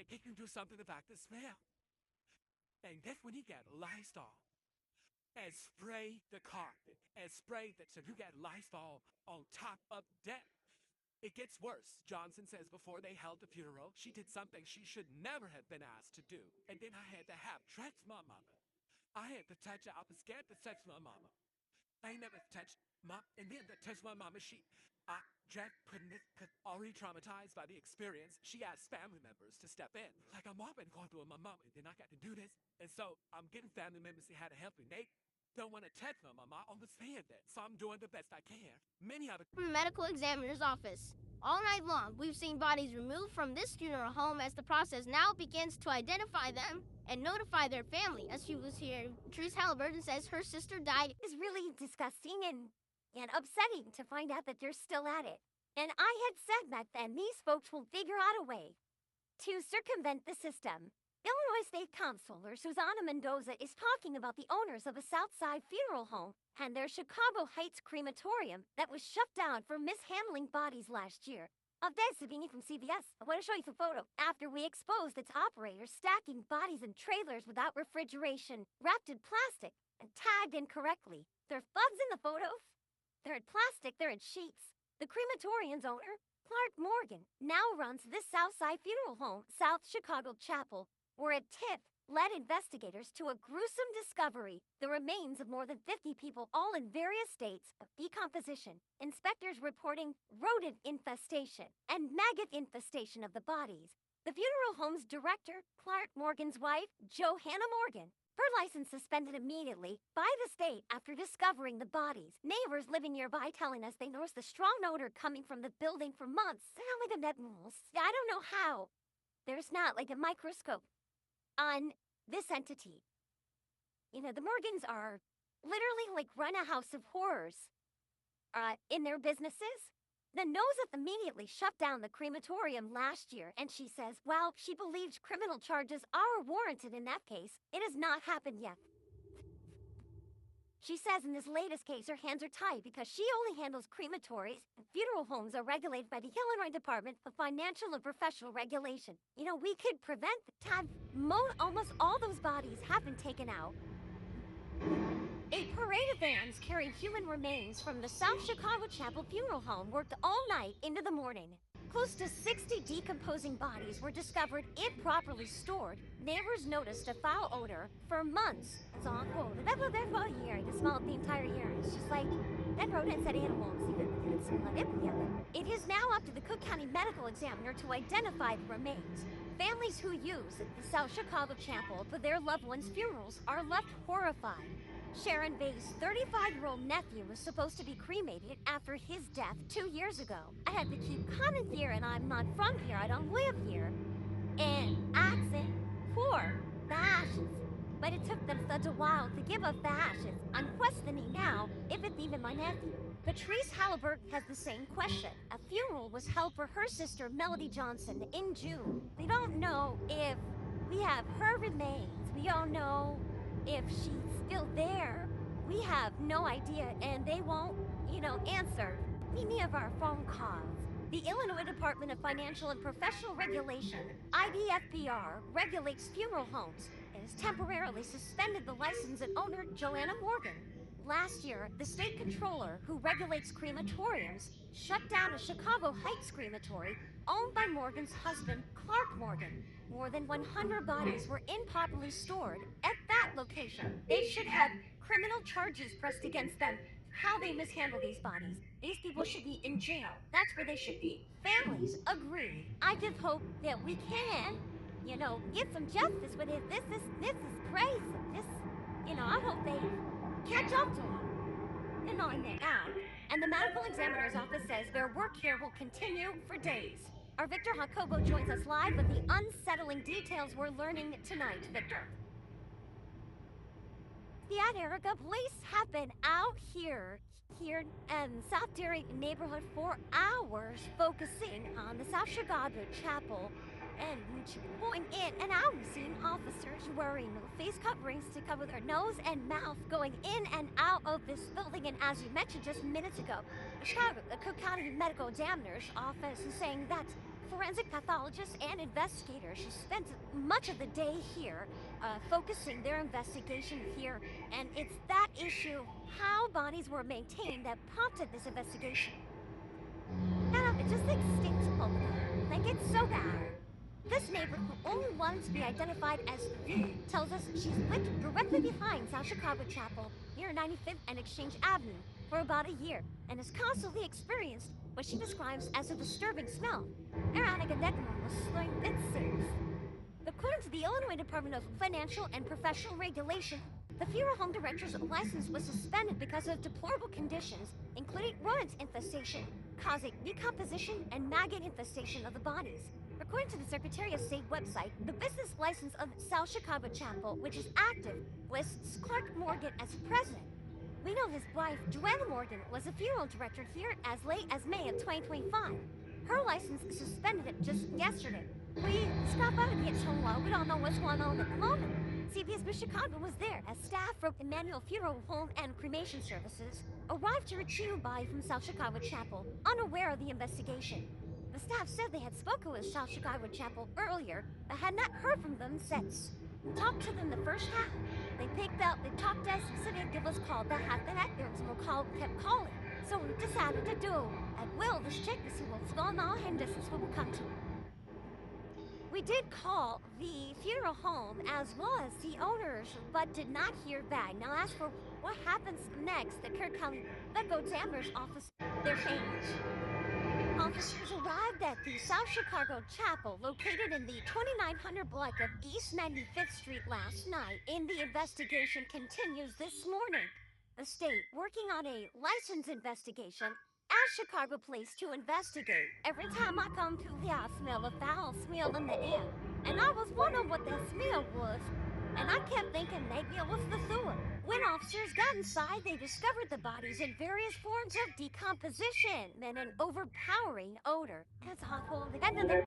that he can do something about the smell. And that's when he got Lysol and spray the carpet and spray that so you got Lysol on top of that. It gets worse. Johnson says before they held the funeral, she did something she should never have been asked to do. And then I had to have touch my mama. I had to touch her. I was scared to touch my mama. I ain't never touched mom. And then to touch my mama, Jack couldn't, already traumatized by the experience, she asked family members to step in. Like, I'm all been going through with my mama, and then I got to do this. And so I'm getting family members to how to help me. They don't want to touch my mama. I understand that. So I'm doing the best I can. Many other From the medical examiner's office. All night long, we've seen bodies removed from this funeral home as the process now begins to identify them and notify their family. As she was here, Patrice Halliburton says her sister died. It's really disgusting and upsetting to find out that they're still at it. And I had said back then, these folks will figure out a way to circumvent the system. Illinois State Comptroller Susana Mendoza is talking about the owners of a Southside funeral home and their Chicago Heights crematorium that was shut down for mishandling bodies last year. Of this, being from CBS, I want to show you some photos. After we exposed its operators stacking bodies in trailers without refrigeration, wrapped in plastic, and tagged incorrectly. There are bugs in the photos. They're in plastic, they're in sheets. The crematorium's owner, Clark Morgan, now runs this Southside funeral home, South Chicago Chapel, where a tip led investigators to a gruesome discovery: the remains of more than 50 people, all in various states of decomposition. Inspectors reporting rodent infestation and maggot infestation of the bodies. The funeral home's director, Clark Morgan's wife, Johanna Morgan, her license suspended immediately by the state after discovering the bodies. Neighbors living nearby telling us they noticed the strong odor coming from the building for months. Sound like a net rules. I don't know how. There's not like a microscope on this entity. You know, the Morgans are literally like run a house of horrors in their businesses. The Noses immediately shut down the crematorium last year, and she says, while she believes criminal charges are warranted in that case, it has not happened yet. She says in this latest case, her hands are tied because she only handles crematories, and funeral homes are regulated by the Illinois Department of Financial and Professional Regulation. You know, we could prevent the time. Almost all those bodies have been taken out. A parade of vans carrying human remains from the South Chicago Chapel Funeral Home worked all night into the morning. Close to 60 decomposing bodies were discovered improperly stored. Neighbors noticed a foul odor for months. It's on hold. That's for a year. You can smell it the entire year. It's just like that rodent said animals. It is now up to the Cook County Medical Examiner to identify the remains. Families who use the South Chicago Chapel for their loved ones' funerals are left horrified. Sharon Bay's 35-year-old nephew was supposed to be cremated after his death 2 years ago. I had to keep coming here, and I'm not from here. I don't live here. And asking for the ashes. But it took them such a while to give up the ashes. I'm questioning now if it's even my nephew. Patrice Halliburton has the same question. A funeral was held for her sister, Melody Johnson, in June. We don't know if we have her remains. We don't know if she's still there. We have no idea, and they won't, answer any of our phone calls. The Illinois Department of Financial and Professional Regulation, IDFPR, regulates funeral homes and has temporarily suspended the license and owner, Joanna Morgan. Last year, the state controller, who regulates crematoriums, shut down a Chicago Heights crematory owned by Morgan's husband, Clark Morgan. More than 100 bodies were improperly stored at that location. They should have criminal charges pressed against them. How they mishandle these bodies. These people should be in jail. That's where they should be. Families agree. I just hope that we can, get some justice with it. This is crazy. I hope they catch up to them. They're not in there now. And the medical examiner's office says their work here will continue for days. Our Victor Jacobo joins us live with the unsettling details we're learning tonight. Victor. Yeah, Erica, police have been out here in South Derry neighborhood for hours, focusing on the South Chicago Chapel, and going in and out. We've seen officers wearing face coverings to cover their nose and mouth, going in and out of this building. And as you mentioned just minutes ago, the Cook County Medical Examiner's Office is saying that forensic pathologists and investigators spent much of the day here, focusing their investigation here, and it's that issue, how bodies were maintained, that prompted this investigation. It just like stinks all the time. Like, it's so bad. This neighbor, who only wanted to be identified as V, tells us she's lived directly behind South Chicago Chapel near 95th and Exchange Avenue for about a year and has constantly experienced what she describes as a disturbing smell. According to the Illinois Department of Financial and Professional Regulation, the funeral home director's license was suspended because of deplorable conditions, including rodent infestation, causing decomposition and maggot infestation of the bodies. According to the Secretary of State website, the business license of South Chicago Chapel, which is active, lists Clark Morgan as president. We know his wife, Joanna Morgan, was a funeral director here as late as May of 2025. Her license suspended just yesterday. We stop by to get some while we don't know what's going on at the moment. CBS News Chicago was there as staff from Emmanuel Funeral Home and Cremation Services arrived to retrieve a body from South Chicago Chapel, unaware of the investigation. The staff said they had spoken with South Chicago Chapel earlier, but had not heard from them since. We talked to them the first half. They talked to us and said they'd give us a call. That half the night, there was no call, we kept calling. So we decided to do, at will, this check to see what's going on, and this is what we'll come to. We did call the funeral home as well as the owners, but did not hear back. Now, as for what happens next, the Kirk County Legal Examiner's Office, their families. Officers arrived at the South Chicago Chapel, located in the 2900 block of East 95th Street last night, and the investigation continues this morning. The state, working on a license investigation, asked Chicago Police to investigate. Every time I come through here, I smell a foul smell in the air, and I was wondering what that smell was, and I kept thinking maybe it was the sewer. When officers got inside, they discovered the bodies in various forms of decomposition and an overpowering odor. That's awful. And then